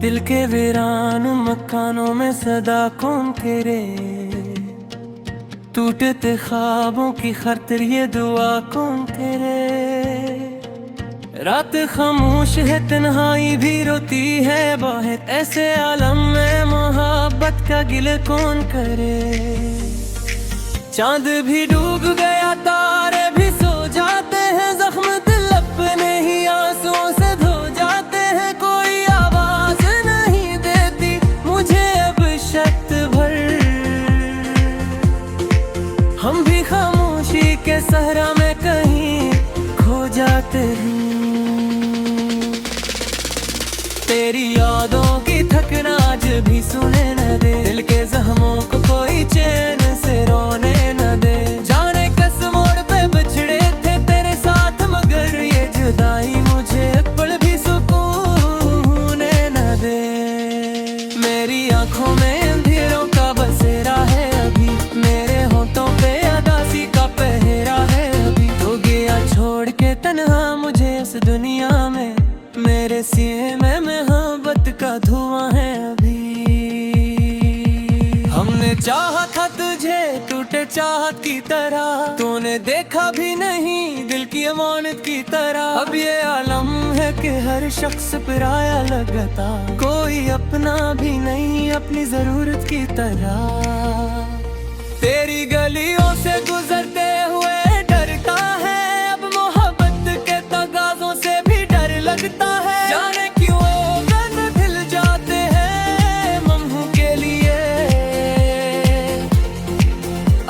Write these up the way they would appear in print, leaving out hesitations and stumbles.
दिल के वीरान मकानों में सदा कौन तेरे, टूटते ख्वाबों की खातिर ये दुआ कौन तेरे। रात खामोश है तन्हाई भी रोती है बहुत, ऐसे आलम में मोहब्बत का गिल कौन करे। चांद भी डूब गया तारे भी सो जाते हैं, जख्म दिल अपने ही आंसुओं से धो जाते हैं। कोई आवाज नहीं देती मुझे अब शक्त भर, हम भी खामोशी के सहरा में कहीं खो जाते हैं। तेरी यादों की थकन आज भी सुने न दे, दिल के जख्मों को कोई चैन से रोने न दे। जाने किस मोड़ पे बिछड़े थे तेरे साथ, मगर ये जुदाई मुझे पल भी सुकून न दे। मेरी आंखों में अंधेरों का बसेरा है अभी, मेरे होठों पे अदासी का पहरा है अभी। तो गया छोड़ के तन्हा मुझे इस दुनिया में, मेरे सीने में मोहब्बत का धुआं है अभी। हमने चाहा था तुझे टूटे चाहत की तरह, तूने देखा भी नहीं दिल की अमानत की तरह। अब ये आलम है कि हर शख्स पराया लगता, कोई अपना भी नहीं अपनी जरूरत की तरह। तेरी गलियों से गुजरते हुए डरता है, अब मोहब्बत के तगाजों से भी डर लगता है। जाने क्यों गन हिल जाते हैं मम्हू के लिए,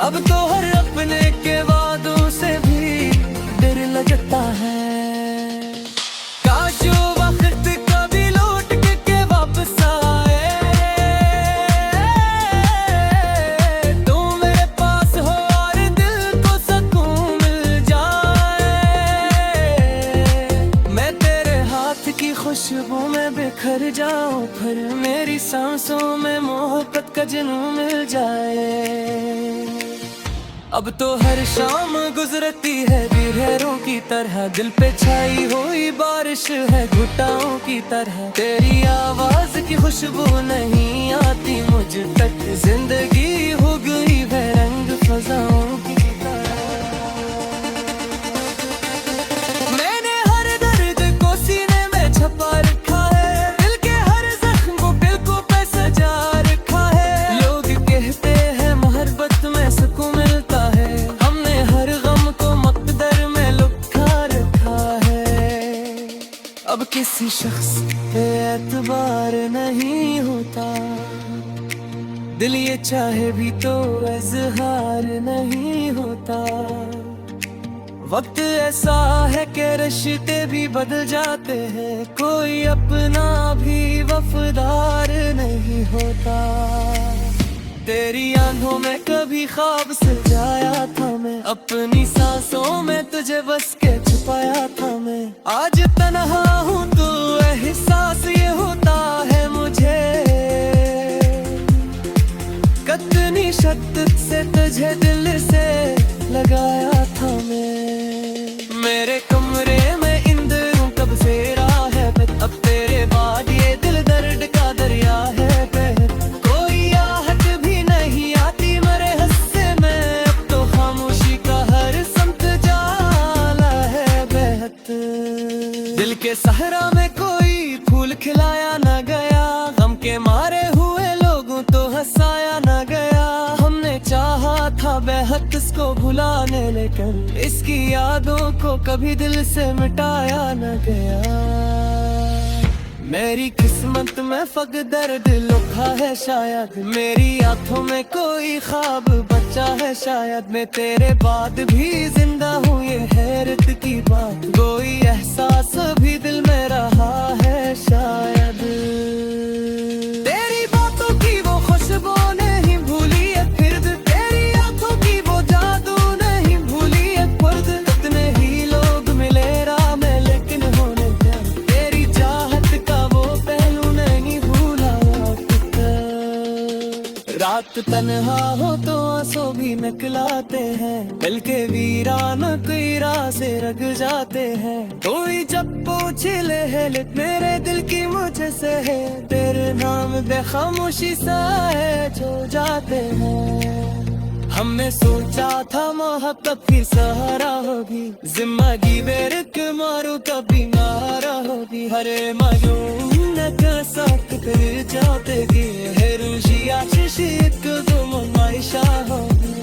अब तो हर अपने के वादों से भी डर लगता है। काश वो वक्त कभी लौट के वापस आए, तू मेरे पास हो और दिल को सुकून मिल जाए। मैं तेरे हाथ की खुशबू में बिखर जाऊं, फिर मेरी सांसों में मोहब्बत का जुनून मिल जाए। अब तो हर शाम गुजरती है बिरहरों की तरह, दिल पे छाई हुई बारिश है घुटाओं की तरह। तेरी आवाज की खुशबू नहीं आती मुझ तक, जिंदगी हो गई है रंग फजाओं की तरह। मैंने हर दर्द को सीने में छपा रखा है, दिल के हर जख्म को दिल पे सजा रखा है। लोग कहते हैं मोहब्बत में सुकून मिलता है, हमने हर गम को मकदर में लुका रखा है। अब किसी शख्स पे एतबार नहीं होता, दिल ये चाहे भी तो इजहार नहीं होता। वक्त ऐसा है कि रिश्ते भी बदल जाते हैं, कोई अपना भी वफादार नहीं होता। तेरी आंखों में कभी ख्वाब सजाया था मैं, अपनी सांसों में तुझे बस के छुपाया था मैं। आज तन्हा हूँ तो एहसास ये होता है मुझे, कितनी शिद्दत से तुझे दिल से लगाया था मैं। मेरे कमरे में इंदरों का बसेरा है, अब तेरे बाद ये दिल दर्द का दरिया है। कोई आहट भी नहीं आती मेरे हिस्से में, अब तो खामोशी का हर समत जाला है बहत। दिल के सहरा में कोई फूल खिलाया न गया, गम के मारे हुए लोगों तो हंसाया न गया। हमने चाहा था बेहद इसको भुलाने, लेकिन इसकी यादों को कभी दिल से मिटाया न गया। मेरी किस्मत में फक दर्द लिखा है शायद, मेरी आंखों में कोई ख्वाब बचा है शायद। मैं तेरे बाद भी जिंदा हूँ ये हैरत की बात, कोई एहसास भी दिल में रहा है शायद। तेरी बातों की वो खुशबू नहीं भूली है फिर, तेरी आंखों की वो जादू नहीं भूली है खुद। कितने ही लोग मिले राह में लेकिन होने तेरी चाहत का वो पहलू नहीं भूला रात तन्हा हो तो आंसू भी निकलाते हैं, दिल के वीरान कई राह से रग जाते हैं। कोई जब पूछ ले है मेरे दिल की मुझसे है, तेरे नाम बेखामोशी सा है जो जाते हैं। हमने सोचा था मोहब्बत की सहारा होगी, जिंदगी बेरक मारू कभी नारा होगी। हरे मायून का साथ कर जाते गी है रुशिया शिशिक तुम मायशा होगी।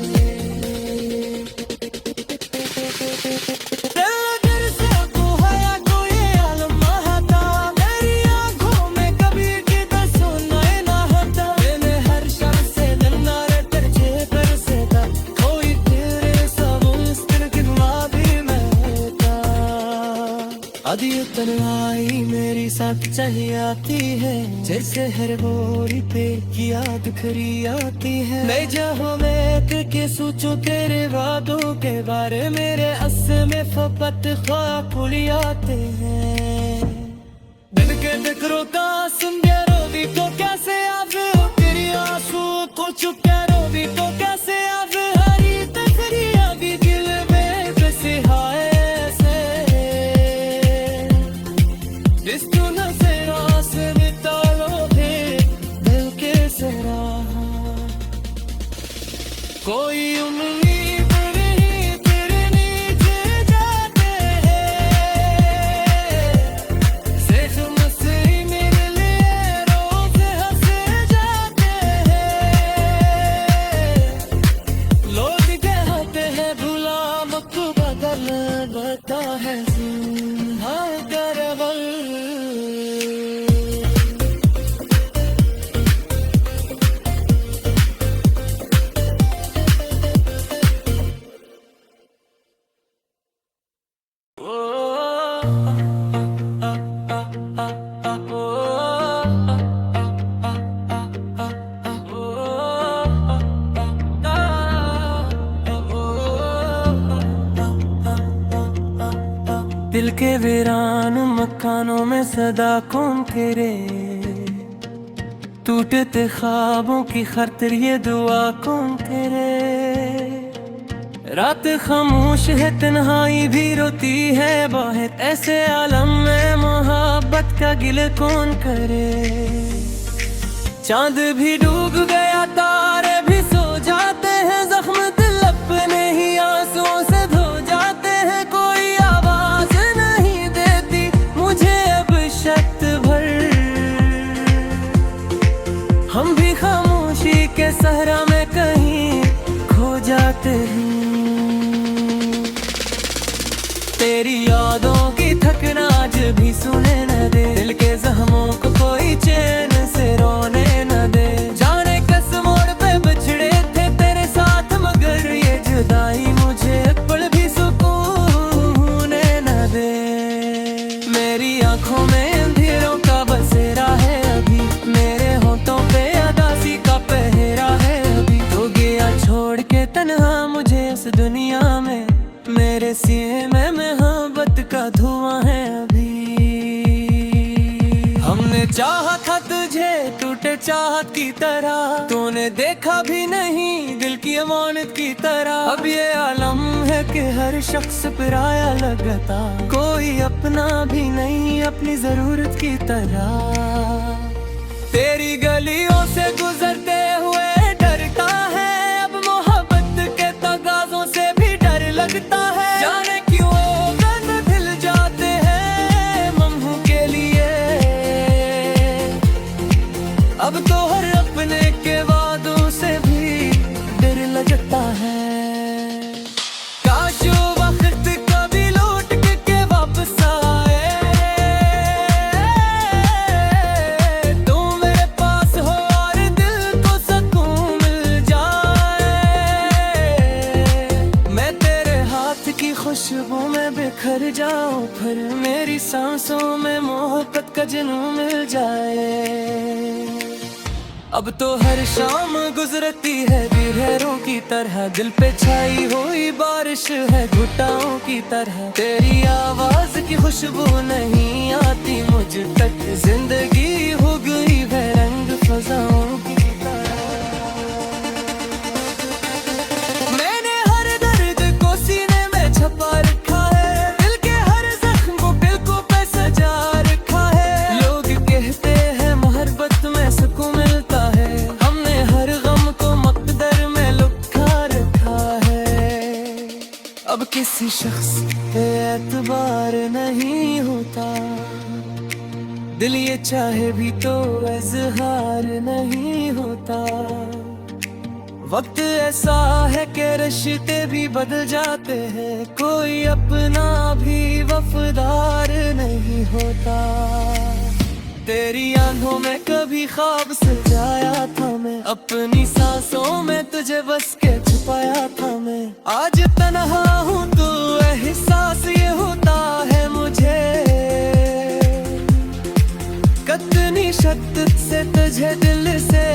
आदि तन्हाई मेरी साथ चाहिए आती है, जैसे हर बोरी पे की याद खरी आती है। मैं जहाँ मैं करके सोचूं तेरे वादों के बारे, मेरे अस में फपत ख्वाब खुली आते हैं। दिल के फिक्रों का सुन के रोवी तो कैसे आवे, तेरी आंसू को चुप के रोवी तो कैसे आवे। हरी तकरी अभी दिल में कैसे हाय कोई उम्मीद नहीं तेरे नीचे जाते हैं, सिर्फ मस्ती मेरे लिए रोज हंसे जाते हैं। लोग कहते हैं भूला मत बदल बता है हाँ करवल। दिल के वीरान मकानों में सदा कौन तेरे, टूटते ख्वाबों की खातिर ये दुआ कौन तेरे। रात खामोश है तन्हाई भी रोती है बहुत, ऐसे आलम में मोहब्बत का गिल कौन करे। चांद भी डूब गया तारे भी सो जाते हैं, जख्म दिल अपने ही आंसुओं से धो जाते हैं। कोई आवाज नहीं देती मुझे अब शत भर, हम भी खामोशी के सहरा में कहीं खो जाते हैं। तेरी यादों की थकना आज भी सुने न दे, दिल के जख्मों को कोई चैन से रोने न दे। जाने किस मोड़ पे बिछड़े थे तेरे साथ, मगर ये जुदाई मुझे पल भी सुकून न दे। मेरी आंखों में अंधेरों का बसेरा है अभी, मेरे होठों पे उदासी का पहरा है अभी। तो गया छोड़ के तन्हा मुझे इस दुनिया में, मेरे सीने में मोहब्बत का धुआं है अभी। हमने चाहा था तुझे टूटे चाहत की तरह, तूने देखा भी नहीं दिल की अमानत की तरह। अब ये आलम है कि हर शख्स पराया लगता, कोई अपना भी नहीं अपनी जरूरत की तरह। तेरी गलियों से गुजरते हुए डरता है, अब मोहब्बत के तगाजों से भी डर लगता है। जाने क्यों गन दिल जाते हैं मम्हू के लिए, अब तो हर अपने के वादों से भी डर लगता है। काश वो वक्त कभी लौट के वापस आए, तू मेरे पास हो और दिल को सुकून मिल जाए। मैं तेरे हाथ की खुशबू में बिखर जाऊं, फिर मेरी सांसों में मोहब्बत का जुनून मिल जाए। अब तो हर शाम गुजरती है बिरहरों की तरह, दिल पे छाई हुई बारिश है घुटाओं की तरह। तेरी आवाज की खुशबू नहीं आती मुझ तक, जिंदगी हो गई है रंग फजाओं की तरह। किसी शख्स पे एतबार नहीं होता, दिल ये चाहे भी तो इजहार नहीं होता। वक्त ऐसा है कि रिश्ते भी बदल जाते हैं, कोई अपना भी वफादार नहीं होता। तेरी आंखों में कभी ख्वाब सजाया था मैं, अपनी सांसों में तुझे बस के छुपाया था मैं। आज तन्हा हूँ तो एहसास ये होता है मुझे, कितनी शिद्दत से तुझे दिल से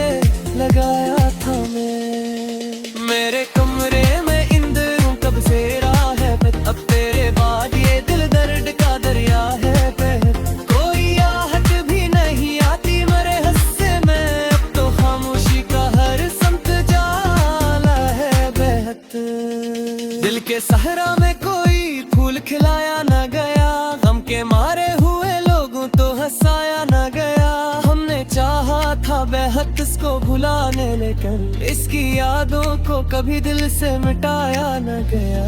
लगाया था मैं। मेरे कमरे में इंद्रों कब से राह है, अब तेरे बाद ये दिल दर्द का दरिया है। कोई आहट भी नहीं आती मेरे हिस्से में, अब तो खामोशी का हर संत जाला है बहत। दिल के सहरा में कोई फूल खिलाया न गया, गम के मारे हुए लोगों तो हंसाया न गया। हमने चाहा था बेहद इसको भुलाने, लेकिन इसकी यादों को कभी दिल से मिटाया न गया।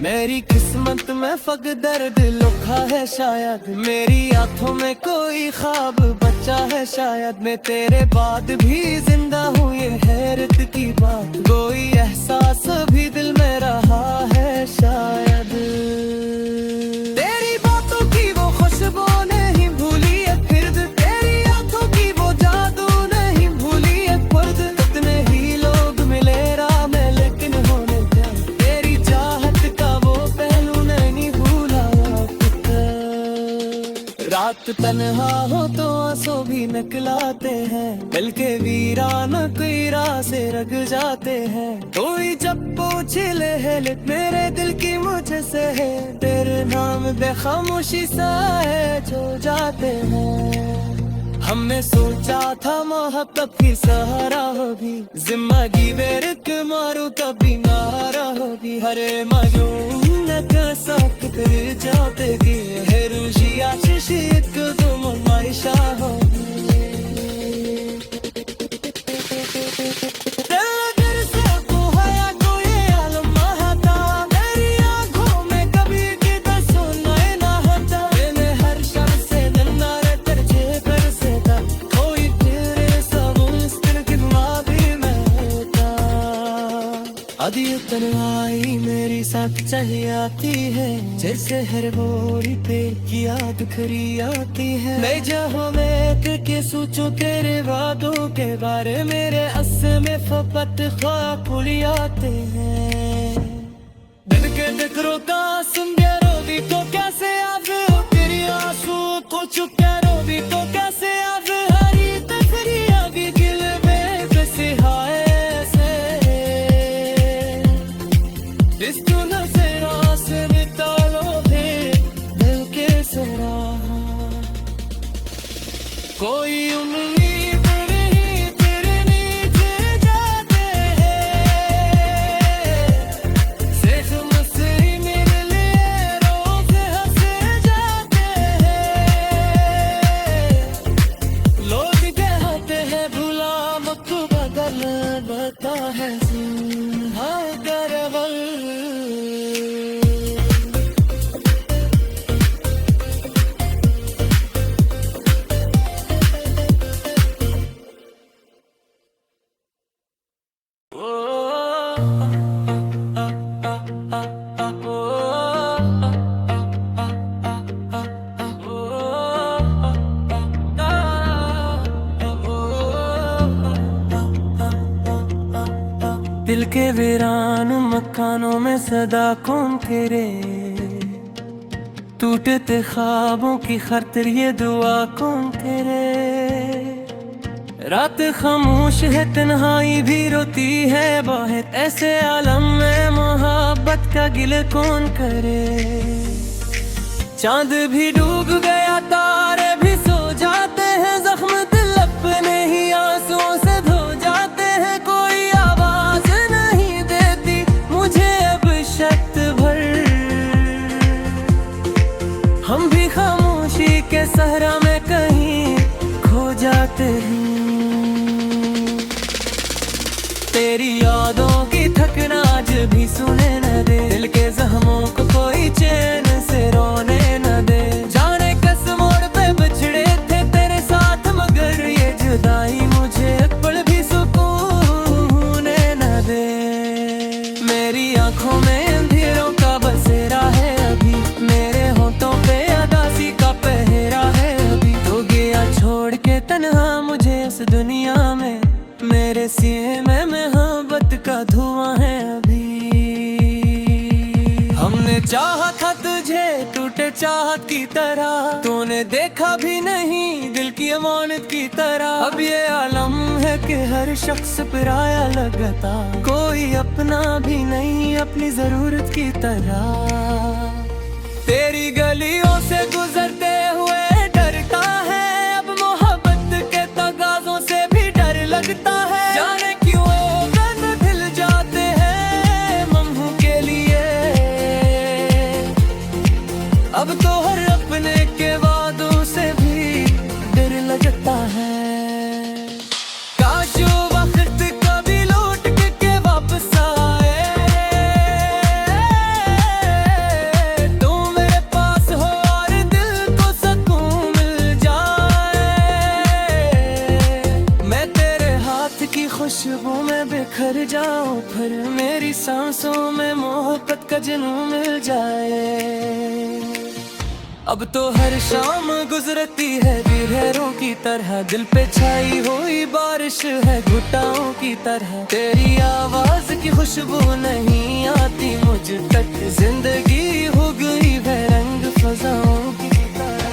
मेरी किस्मत में फक दर्द लिखा है शायद, मेरी आंखों में कोई ख्वाब बचा है शायद। मैं तेरे बाद भी जिंदा हूँ ये हैरत की बात, कोई एहसास भी दिल में रहा है शायद। तेरी बातों की वो खुशबू नहीं भूली है फिर, तेरी आंखों की वो जादू नहीं भूली है खुद। कितने ही लोग मिले राह में लेकिन होने क्या, तेरी चाहत का वो पहलू नहीं भूला। रात तन्हा हो तो आंसू भी निकलाते हैं, दिल के वीरान कोई राह से रग जाते हैं। कोई जब पूछे ले मेरे दिल की मुझसे है, तेरे नाम बेखामोशी सा है जो जाते हैं। हमने सोचा था मोहब्बत की सहारा होगी, जिंदगी बेरिक मारू कभी नारा होगी। हरे मजून का साथ कर जाते गी है रुशी आशीष एक तुम मायशा होगी। तन्हाई मेरी साथ चाहिए आती है, जैसे हर बोरी पे की याद खरी आती है। मैं जहाँ मैं करके सोचूं तेरे वादों के बारे, मेरे अस्से में फपट ख्वाब भूली आते हैं। दिल के जिक्रों का सुन के रोदी तो कैसे आवे, तेरी आंसू को चुप के रोदी तो कैसे आवे। हरी तफरी आगे दिल में बसे हाय इस दुनिया से आस निकालो दे दिल के सरा। कोई उम्मीद नहीं तेरे नीचे जाते हैं, सिर्फ मुझसे ही मेरे लिए रोज हंसे जाते हैं। लोग कहते हैं भुला मत बदल बता है हाँ दरअसल। दिल के वीरान मकानों में सदा कौन तेरे, टूटते ख्वाबों की खातिर ये दुआ कौन तेरे। रात खामोश है तन्हाई भी रोती है बहुत, ऐसे आलम में मोहब्बत का गिल कौन करे। चांद भी डूब गया तारे भी सो जाते हैं, जख्म दिल अपने ही आंसुओं से धो जाते हैं। कोई आवाज नहीं देती मुझे अब शत भर, हम भी खामोशी के सहरा में कहीं खो जाते हैं। तेरी यादों की थकन आज भी सुने न दे, मेरे सीने में मोहब्बत का धुआं है अभी। हमने चाहा था तुझे टूटे चाहत की तरह, तूने देखा भी नहीं दिल की अमानत की तरह। अब ये आलम है कि हर शख्स पराया लगता, कोई अपना भी नहीं अपनी जरूरत की तरह। तेरी गलियों से गुजरते हुए डरता है, अब मोहब्बत के तगाजों से भी डर लगता है। जाने क्यों गन ढल जाते हैं मम्हू के लिए, अब तो हर अपने के वादों से भी डर लगता है। काश वो वक्त कभी लौट के वापस आए, तू मेरे पास हो और दिल को सुकून मिल जाए। मैं तेरे हाथ की खुशबू में बिखर जाऊं, फिर मेरी सांसों में मोहब्बत का जुनून मिल जाए। अब तो हर शाम गुजरती है लहरों की तरह, दिल पे छाई हुई बारिश है घुटाओं की तरह। तेरी आवाज की खुशबू नहीं आती मुझ तक, जिंदगी हो गई है रंग फजाओं की तरह।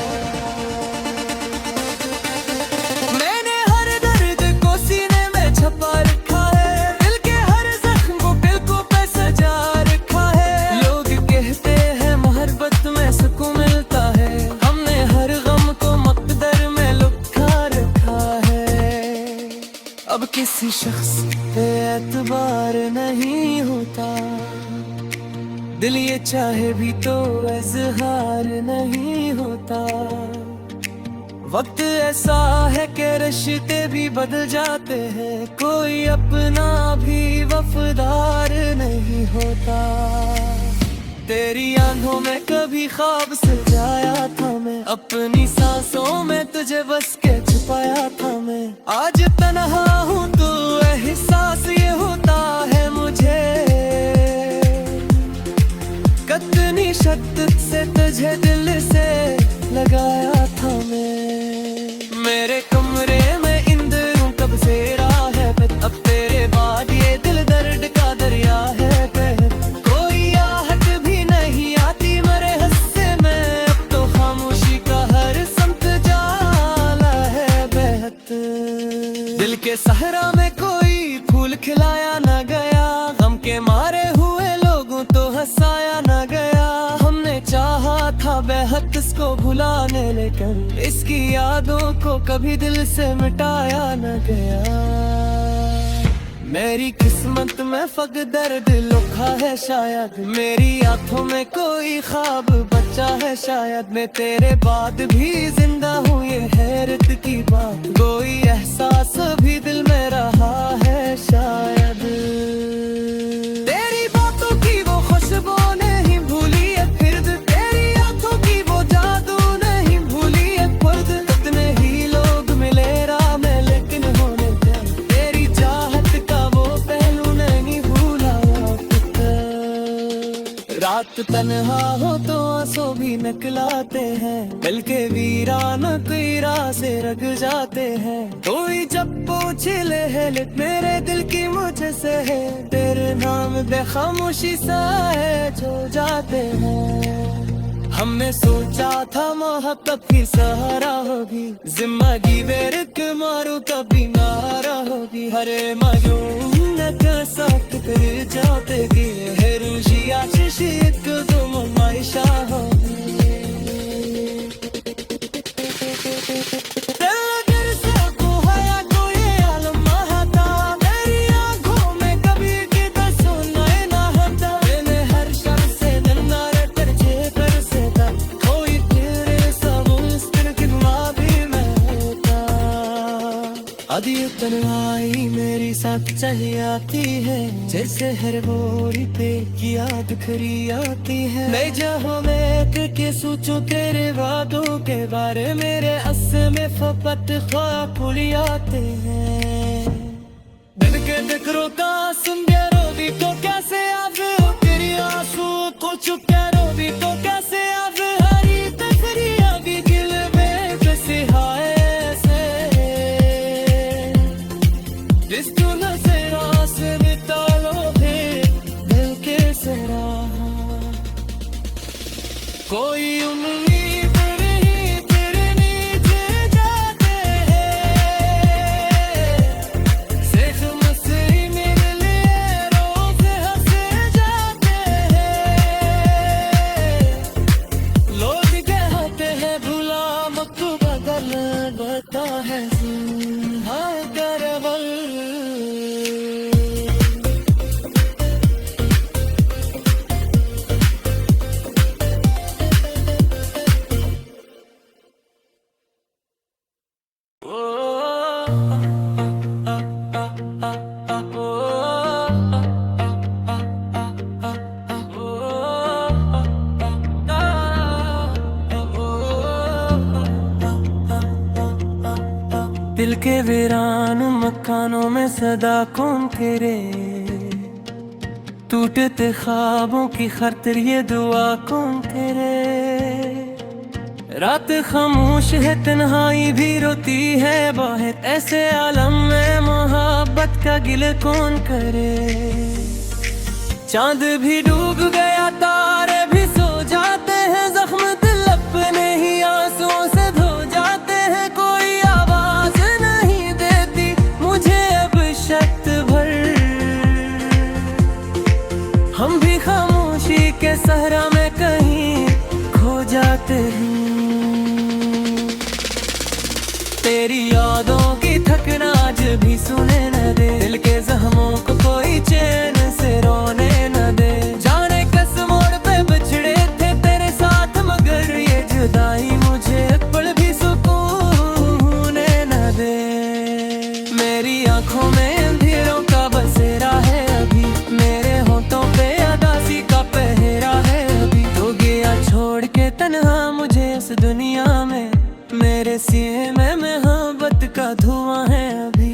मैंने हर दर्द को सीने में छपा रखा है, दिल के हर जख्म को पलकों पे सजा रखा है। लोग कहते हैं मोहब्बत में सुकून मिलता है, हमने हर गम को मकदर में लुका रखा है। अब किसी शख्स पे एतबार नहीं होता, दिल ये चाहे भी तो इजहार नहीं होता। वक्त ऐसा है कि रिश्ते भी बदल जाते हैं, कोई अपना भी वफादार नहीं होता। तेरी आंखों में कभी ख्वाब सजाया था मैं, अपनी सांसों में तुझे बस के छुपाया था मैं। आज तन्हा हूँ तो एहसास ये होता है मुझे, कितनी शिद्दत से तुझे दिल से लगाया था मैं। मेरे कमरे में इंद्रों कब से रहा है, अब तेरे बाद ये दिल दर्द का दरिया है। कोई आहट भी नहीं आती मेरे हिस्से में, अब तो खामोशी का हर समत जाला है बहत। दिल के सहरा में कोई फूल खिलाया ना गया, गम के मारे हुए लोगों तो हंसाया ना गया। हमने चाहा था बेहद इसको भुलाने, लेकिन इसकी यादों को कभी दिल से मिटाया न गया। मेरी किस्मत में फक दर्द लिखा है शायद, मेरी आंखों में कोई ख्वाब बचा है शायद। मैं तेरे बाद भी जिंदा हूँ ये हैरत की बात, कोई एहसास भी दिल में रहा है शायद। तेरी बातों की वो खुशबू नहीं भूली है फिर, तेरी आंखों की वो जादू नहीं भूली है खुद। कितने ही लोग मिले राह में लेकिन होने दे, तेरी चाहत का वो पहलू नहीं भूला। रात तन्हा हो तो आंसू भी निकलाते हैं, दिल के वीरान कोई राह से रग जाते हैं। कोई जब पूछे ले मेरे दिल की मुझसे है, तेरे नाम बेखामोशी सा है जो जाते हैं। हमने सोचा था मोहब्बत की सहारा होगी, जिंदगी बेरक मारू कभी नारा होगी। हरे मायूम का साथ कर जाते कि है रुशी आशीष एक तुम मायशा होगी। आदि तन्हाई मेरी साथ चली आती है, जैसे हर बोरी पे की याद खरी आती है। मैं जहाँ मैं के सोचूं तेरे वादों के बारे, मेरे अस में फपत ख्वाब भूली आते हैं। दिल के जिक्रों का सुन के रोदी तो कैसे आवे, तेरी आंसू को चुप के रोदी तो कैसे आवे। हरी तफरिया भी दिल में कैसे हाय जिस तू लगता है हाँ करवल। दिल के वीरान मकानों में सदा कौन तेरे, टूटते ख्वाबों की खातिर ये दुआ कौन तेरे। रात खामोश है तन्हाई भी रोती है बाहर, ऐसे आलम में मोहब्बत का गिल कौन करे। चांद भी डूब गया तारे भी सो जाते हैं, जख्म दिल अपने ही आंसुओं से धो जाते हैं। कोई आवाज नहीं देती मुझे अब शक्त भर, हम भी खामोशी के सहरा में कहीं खो जाते हैं। तेरी यादों की थकन आज भी सुने न दे, दिल के जख्मों को कोई चैन से रोने न दे। जाने किस मोड़ पे बिछड़े थे तेरे साथ, मगर ये जुदाई मुझे पल भी सुकून न दे। मेरी आंखों में अंधेरों का बसेरा है अभी, मेरे होठों पे उदासी का पहरा है अभी। तो गया छोड़ के तन्हा मुझे इस दुनिया में, मेरे सीने में मोहब्बत का धुआं है अभी।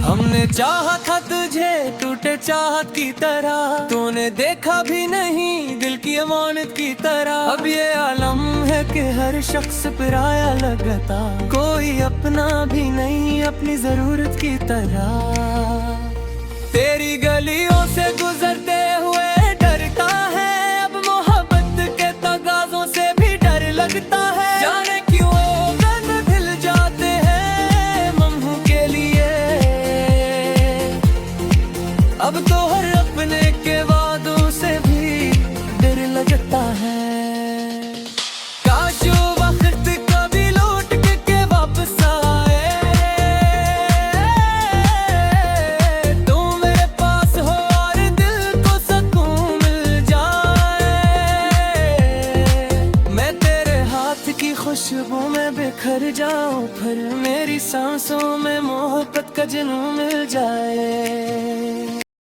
हमने चाहा था तुझे टूटे चाहत की तरह, तूने देखा भी नहीं दिल की अमानत की तरह। अब ये आलम है कि हर शख्स पराया लगता, कोई अपना भी नहीं अपनी जरूरत की तरह। तेरी गलियों से गुजरते हुए डरता है, अब मोहब्बत के तगाजों से भी डर लगता है। जाने क्यों गन हिल जाते हैं मम्हू के लिए, अब तो हर अपने के वादों से भी डर लगता है। काश वो वक्त कभी लौट के वापस आए, तू मेरे पास हो और दिल को सुकून मिल जाए। मैं तेरे हाथ की खुशबू में बिखर जाऊं, फिर मेरी सांसों में मोहब्बत का जुनून मिल जाए।